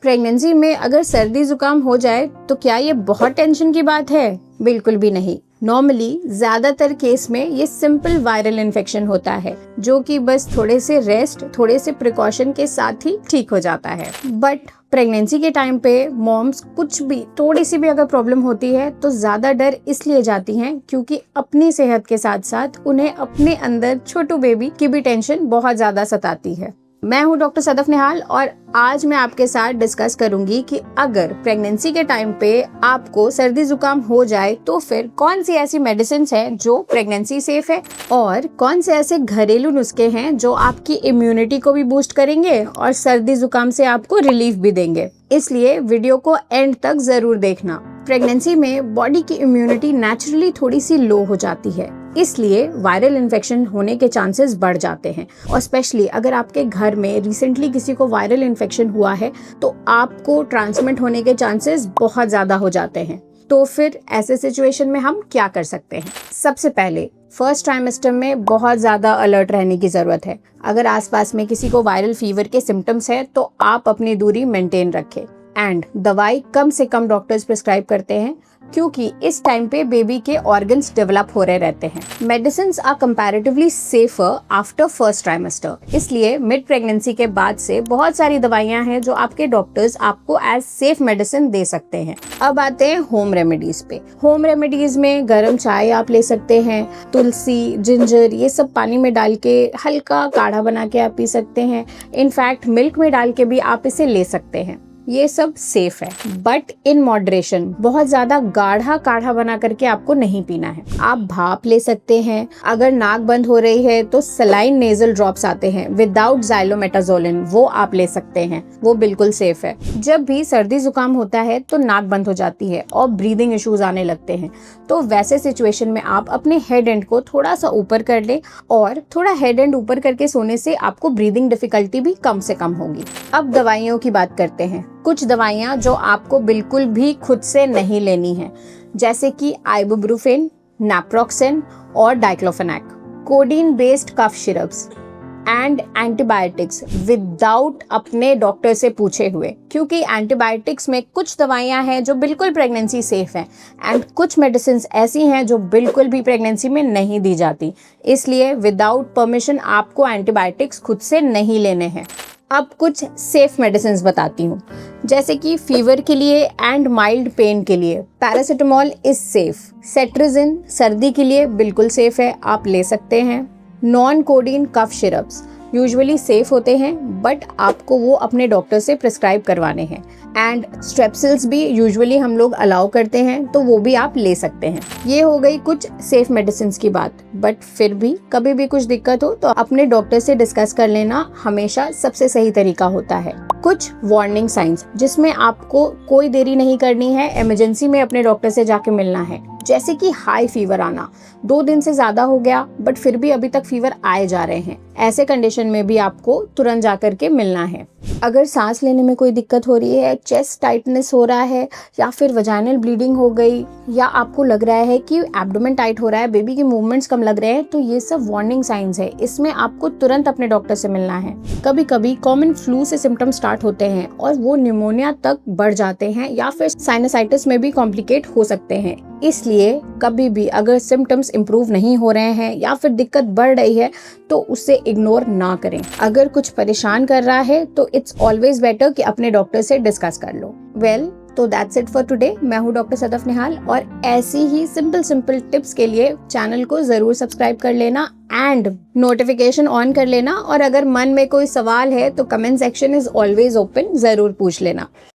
Pregnancy में अगर सर्दी जुकाम हो जाए तो क्या ये बहुत टेंशन की बात है? बिल्कुल भी नहीं। नॉर्मली ज्यादातर केस में ये सिंपल वायरल इन्फेक्शन होता है जो कि बस थोड़े से रेस्ट, थोड़े से प्रिकॉशन के साथ ही ठीक हो जाता है। बट प्रेगनेंसी के टाइम पे मॉम्स कुछ भी थोड़ी सी भी अगर प्रॉब्लम होती है तो ज्यादा डर इसलिए जाती हैं क्योंकि अपनी सेहत के साथ साथ उन्हें अपने अंदर छोटू बेबी की भी टेंशन बहुत ज्यादा सताती है। मैं हूं डॉक्टर सदफ निहाल और आज मैं आपके साथ डिस्कस करूंगी कि अगर प्रेगनेंसी के टाइम पे आपको सर्दी जुकाम हो जाए तो फिर कौन सी ऐसी मेडिसिन है जो प्रेगनेंसी सेफ है और कौन से ऐसे घरेलू नुस्खे हैं जो आपकी इम्यूनिटी को भी बूस्ट करेंगे और सर्दी जुकाम से आपको रिलीफ भी देंगे। इसलिए वीडियो को एंड तक जरूर देखना। प्रेगनेंसी में बॉडी की इम्यूनिटी नेचुरली थोड़ी सी लो हो जाती है, इसलिए वायरल इन्फेक्शन होने के चांसेस बढ़ जाते हैं और स्पेशली अगर आपके घर में रिसेंटली किसी को वायरल इन्फेक्शन हुआ है तो आपको ट्रांसमिट होने के चांसेस बहुत ज्यादा हो जाते हैं। तो फिर ऐसे सिचुएशन में हम क्या कर सकते हैं? सबसे पहले फर्स्ट ट्राइमेस्टर में बहुत ज्यादा अलर्ट रहने की जरूरत है। अगर आसपास में किसी को वायरल फीवर के सिम्टम्स है तो आप अपनी दूरी मेंटेन रखें एंड दवाई कम से कम डॉक्टर्स प्रिस्क्राइब करते हैं क्योंकि इस टाइम पे बेबी के ऑर्गन्स डेवलप हो रहे रहते हैं। Medicines are comparatively safer after first trimester, इसलिए मिड प्रेगनेंसी के बाद से बहुत सारी दवाइयां हैं जो आपके डॉक्टर्स आपको एज सेफ मेडिसिन दे सकते हैं। अब आते हैं होम रेमेडीज पे। होम रेमेडीज में गर्म चाय आप ले सकते हैं, तुलसी, जिंजर, ये सब पानी में डाल के हल्का काढ़ा बना के आप पी सकते हैं। इनफैक्ट मिल्क में डाल के भी आप इसे ले सकते हैं। ये सब सेफ है बट इन मॉडरेशन। बहुत ज्यादा गाढ़ा काढ़ा बना करके आपको नहीं पीना है। आप भाप ले सकते हैं। अगर नाक बंद हो रही है तो सलाइन नेजल ड्रॉप्स आते हैं विदाउट ज़ाइलोमेटाज़ोलिन, वो आप ले सकते हैं, वो बिल्कुल सेफ है। जब भी सर्दी जुकाम होता है तो नाक बंद हो जाती है और ब्रीदिंग इश्यूज आने लगते हैं, तो वैसे सिचुएशन में आप अपने हेड एंड को थोड़ा सा ऊपर कर ले और थोड़ा हेड एंड ऊपर करके सोने से आपको ब्रीदिंग डिफिकल्टी भी कम से कम होगी। अब दवाइयों की बात करते हैं। कुछ दवाइयां जो आपको बिल्कुल भी खुद से नहीं लेनी है, जैसे कि आइबुप्रोफेन, नैप्रोक्सेन और diclofenac, codeine based cough syrups and antibiotics without अपने डॉक्टर से पूछे हुए, क्योंकि एंटीबायोटिक्स में कुछ दवाइयां हैं जो बिल्कुल प्रेगनेंसी सेफ हैं एंड कुछ मेडिसिन ऐसी हैं जो बिल्कुल भी प्रेगनेंसी में नहीं दी जाती। इसलिए विदाउट परमिशन आपको एंटीबायोटिक्स खुद से नहीं लेने हैं। अब कुछ सेफ मेडिसिन बताती हूँ, जैसे कि फीवर के लिए एंड माइल्ड पेन के लिए पैरासिटामोल इज सेफ। सेट्रिजिन सर्दी के लिए बिल्कुल सेफ है, आप ले सकते हैं। Non codeine cough syrups usually safe होते हैं बट आपको वो अपने डॉक्टर से प्रिस्क्राइब करवाने हैं। एंड स्ट्रेप्सिल्स भी यूजुअली हम लोग अलाउ करते हैं, तो वो भी आप ले सकते हैं। ये हो गई कुछ सेफ मेडिसिन की बात, बट फिर भी कभी भी कुछ दिक्कत हो तो अपने डॉक्टर से डिस्कस कर लेना हमेशा सबसे सही तरीका होता है। कुछ वार्निंग साइंस जिसमें आपको कोई देरी नहीं करनी है, इमरजेंसी में अपने डॉक्टर से जाके मिलना है, जैसे कि हाई फीवर आना, 2 दिन से ज्यादा हो गया बट फिर भी अभी तक फीवर आए जा रहे हैं। ऐसे कंडीशन में भी आपको तुरंत जाकर के मिलना है। अगर सांस लेने में कोई दिक्कत हो रही है, चेस्ट टाइटनेस हो रहा है या फिर वजाइनल ब्लीडिंग हो गई या आपको लग रहा है कि एब्डोमेन टाइट हो रहा है, बेबी के मूवमेंट्स कम लग रहे हैं, तो ये सब वार्निंग साइंस है। इसमें आपको तुरंत अपने डॉक्टर से मिलना है। कभी कभी कॉमन फ्लू से सिम्टम स्टार्ट होते हैं और वो निमोनिया तक बढ़ जाते हैं या फिर साइनसाइटिस में भी कॉम्प्लिकेट हो सकते हैं। इसलिए कभी भी अगर सिम्टम्स इम्प्रूव नहीं हो रहे हैं या फिर दिक्कत बढ़ रही है तो उसे इग्नोर ना करें। अगर कुछ परेशान कर रहा है तो इट्स ऑलवेज बेटर कि अपने डॉक्टर से डिस्कस कर लो। वेल, तो दैट्स इट फॉर टुडे। मैं हूँ डॉक्टर सदफ निहाल और ऐसी ही सिंपल टिप्स के लिए चैनल को जरूर सब्सक्राइब कर लेना एंड नोटिफिकेशन ऑन कर लेना। और अगर मन में कोई सवाल है तो comment section is always open, जरूर पूछ लेना।